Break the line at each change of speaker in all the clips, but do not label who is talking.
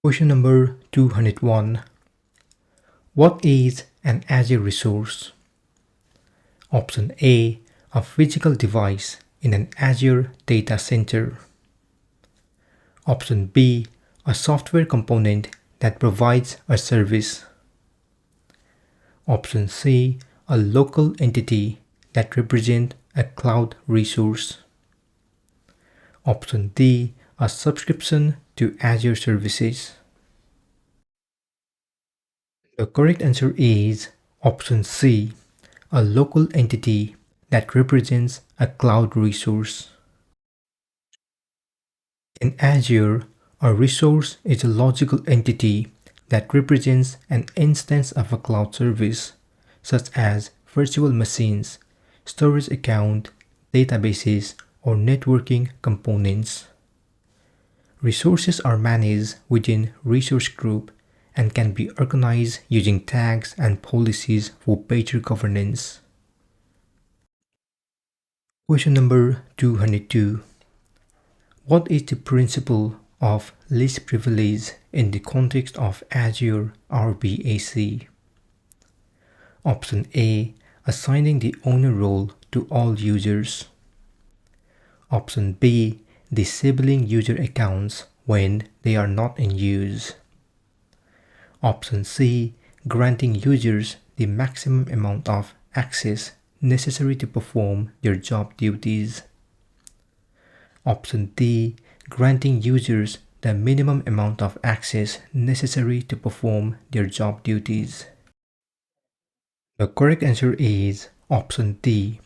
Question number 201. What is an Azure resource? Option A, a physical device in an Azure data center. Option B, a software component that provides a service. Option C, a local entity that represents a cloud resource. Option D, a subscription to Azure services. The correct answer is option C, a local entity that represents a cloud resource. In Azure, a resource is a logical entity that represents an instance of a cloud service, such as virtual machines, storage account, databases, or networking components. Resources are managed within resource group and can be organized using tags and policies for better governance. Question number 202. What is the principle of least privilege in the context of Azure RBAC? Option A, assigning the owner role to all users. Option B, disabling user accounts when they are not in use. Option C, granting users the maximum amount of access necessary to perform their job duties. Option D, granting users the minimum amount of access necessary to perform their job duties. The correct answer is option D,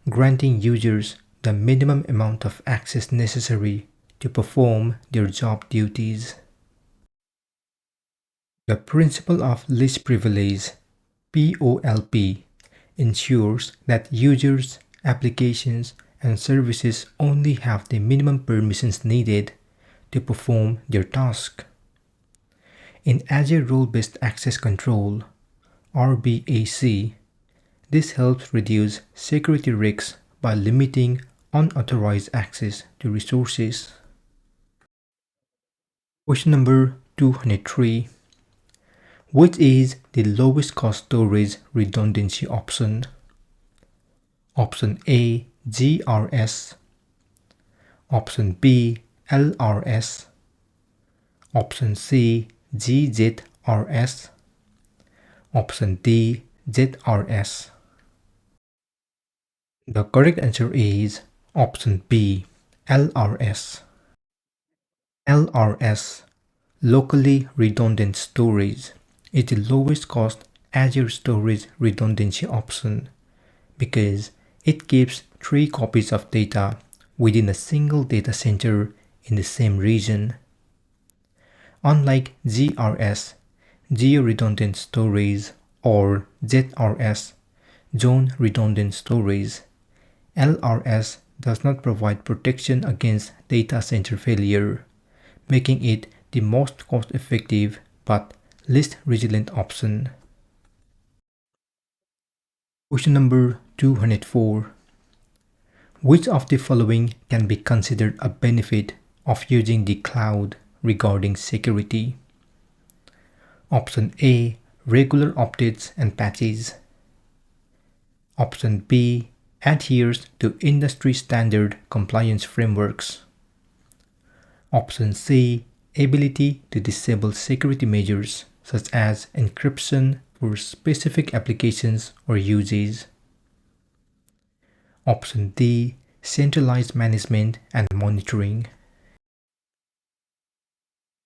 granting users the minimum amount of access necessary to perform their job duties. The principle of least privilege, POLP, ensures that users, applications, and services only have the minimum permissions needed to perform their task. In Azure Role-Based Access Control, RBAC, this helps reduce security risks by limiting unauthorized access to resources. Question number 203. Which is the lowest cost storage redundancy option? Option A, GRS. Option B, LRS. Option C, GZRS. Option D, ZRS. The correct answer is option B, LRS. LRS, locally redundant storage, is the lowest cost Azure storage redundancy option because it keeps 3 copies of data within a single data center in the same region. Unlike GRS, geo-redundant storage, or ZRS, zone redundant storage, LRS does not provide protection against data center failure, making it the most cost-effective but least resilient option. Question number 204. Which of the following can be considered a benefit of using the cloud regarding security? Option A, regular updates and patches. Option B, adheres to industry standard compliance frameworks. Option C, ability to disable security measures such as encryption for specific applications or uses. Option D, centralized management and monitoring.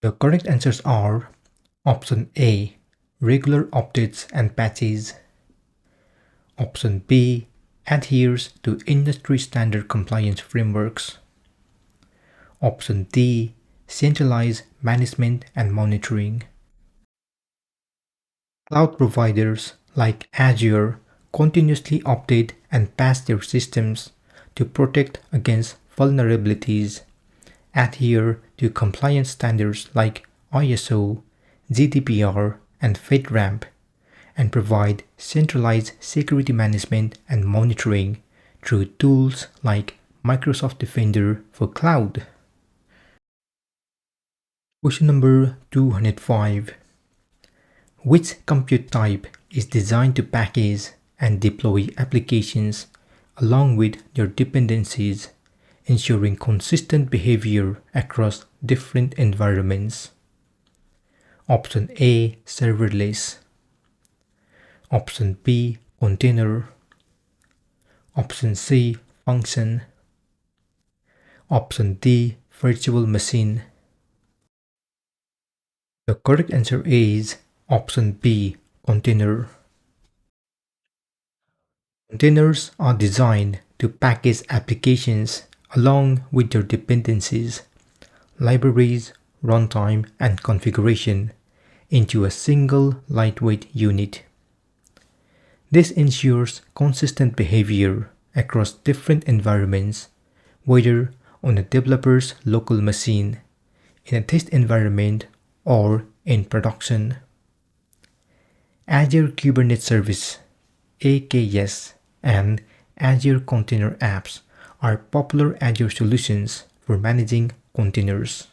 The correct answers are option A, regular updates and patches. Option B, adheres to industry standard compliance frameworks. Option D, centralized management and monitoring. Cloud providers like Azure continuously update and patch their systems to protect against vulnerabilities, adhere to compliance standards like ISO, GDPR, and FedRAMP, and provide centralized security management and monitoring through tools like Microsoft Defender for Cloud. Question number 205. Which compute type is designed to package and deploy applications along with their dependencies, ensuring consistent behavior across different environments? Option A, serverless. Option B, container. Option C, function. Option D, virtual machine. The correct answer is option B, container. Containers are designed to package applications along with their dependencies, libraries, runtime, and configuration into a single lightweight unit. This ensures consistent behavior across different environments, whether on a developer's local machine, in a test environment, or in production. Azure Kubernetes Service, AKS, and Azure Container Apps are popular Azure solutions for managing containers.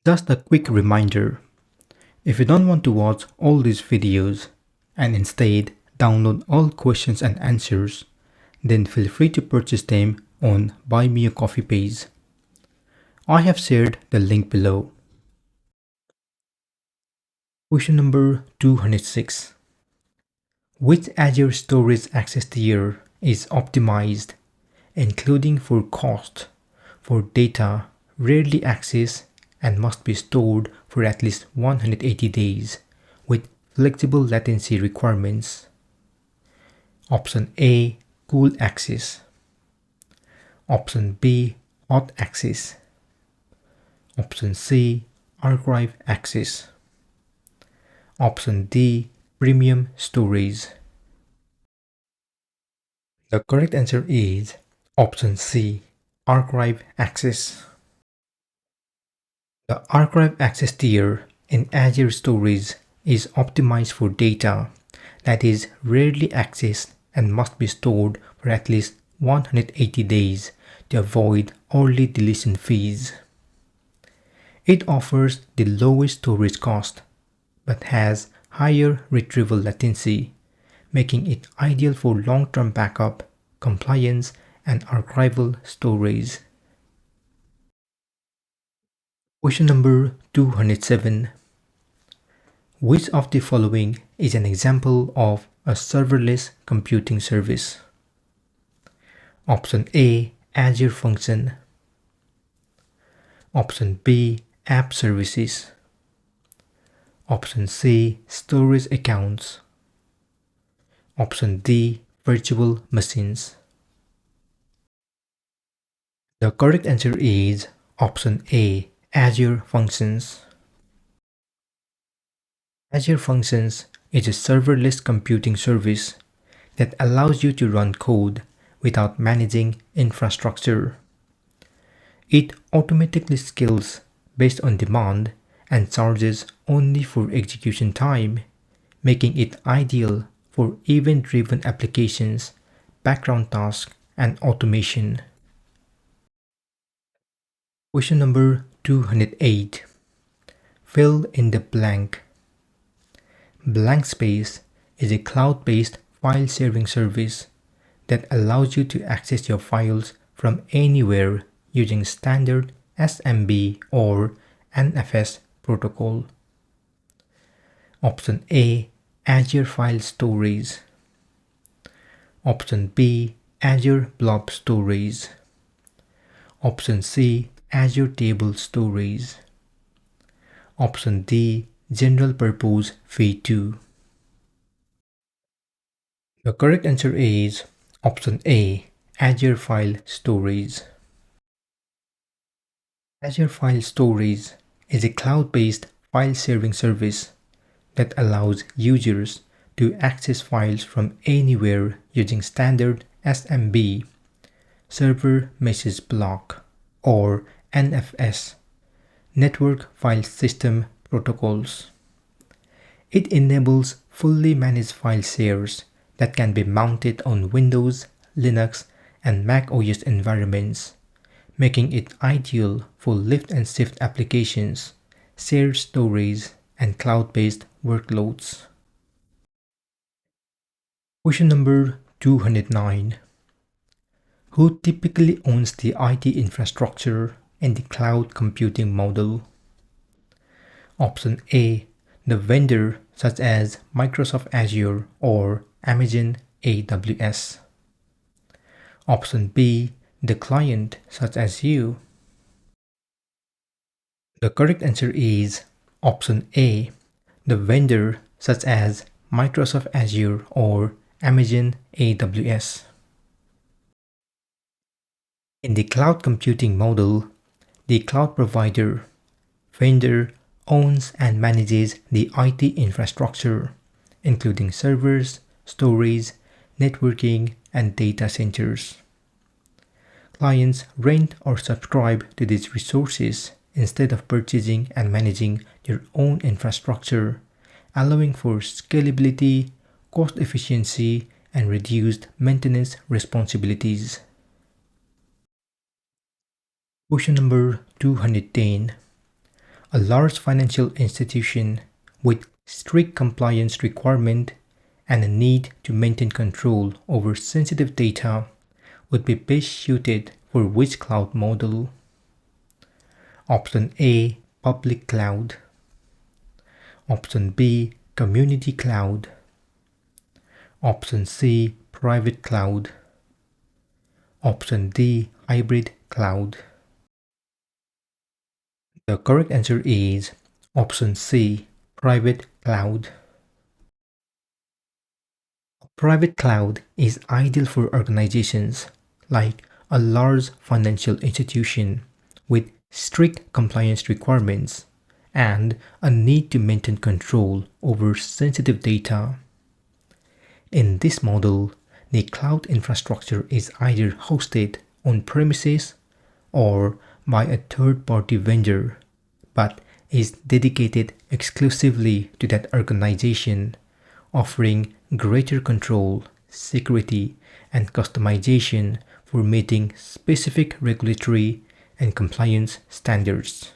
Just a quick reminder, if you don't want to watch all these videos and instead download all questions and answers, then feel free to purchase them on Buy Me a Coffee page. I have shared the link below. Question number 206. Which Azure Storage Access Tier is optimized, including for cost, for data rarely accessed and must be stored for at least 180 days with flexible latency requirements? Option A, cool access. Option B, hot access. Option C, archive access. Option D, premium storage. The correct answer is option C, archive access. The archive access tier in Azure Storage is optimized for data that is rarely accessed and must be stored for at least 180 days to avoid early deletion fees. It offers the lowest storage cost but has higher retrieval latency, making it ideal for long-term backup, compliance, and archival storage. Question number 207. Which of the following is an example of a serverless computing service? Option A, Azure Function. Option B, App Services. Option C, Storage Accounts. Option D, Virtual Machines. The correct answer is option A, Azure Functions. Azure Functions is a serverless computing service that allows you to run code without managing infrastructure. It automatically scales based on demand and charges only for execution time, making it ideal for event-driven applications, background tasks, and automation. Question number 208. Fill in the blank. Blank Space is a cloud-based file sharing service that allows you to access your files from anywhere using standard SMB or NFS protocol. Option A, Azure File Storage. Option B, Azure Blob Storage. Option C, Azure Table Storage. Option D, General Purpose V2. The correct answer is option A, Azure File Storage. Azure File Storage is a cloud-based file sharing service that allows users to access files from anywhere using standard SMB, Server Message Block, or NFS, Network File System Protocols. It enables fully managed file shares that can be mounted on Windows, Linux, and Mac OS environments, making it ideal for lift and shift applications, shared storage, and cloud-based workloads. Question number 209. Who typically owns the IT infrastructure in the cloud computing model? Option A, the vendor such as Microsoft Azure or Amazon AWS. Option B, the client such as you. The correct answer is option A, the vendor such as Microsoft Azure or Amazon AWS. In the cloud computing model, the cloud provider, vendor, owns and manages the IT infrastructure, including servers, storage, networking, and data centers. Clients rent or subscribe to these resources instead of purchasing and managing their own infrastructure, allowing for scalability, cost efficiency, and reduced maintenance responsibilities. Question number 210. A large financial institution with strict compliance requirement and a need to maintain control over sensitive data would be best suited for which cloud model? Option A, public cloud. Option B, community cloud. Option C, private cloud. Option D, hybrid cloud. The correct answer is option C, private cloud. A private cloud is ideal for organizations like a large financial institution with strict compliance requirements and a need to maintain control over sensitive data. In this model, the cloud infrastructure is either hosted on premises or by a third-party vendor, but is dedicated exclusively to that organization, offering greater control, security, and customization for meeting specific regulatory and compliance standards.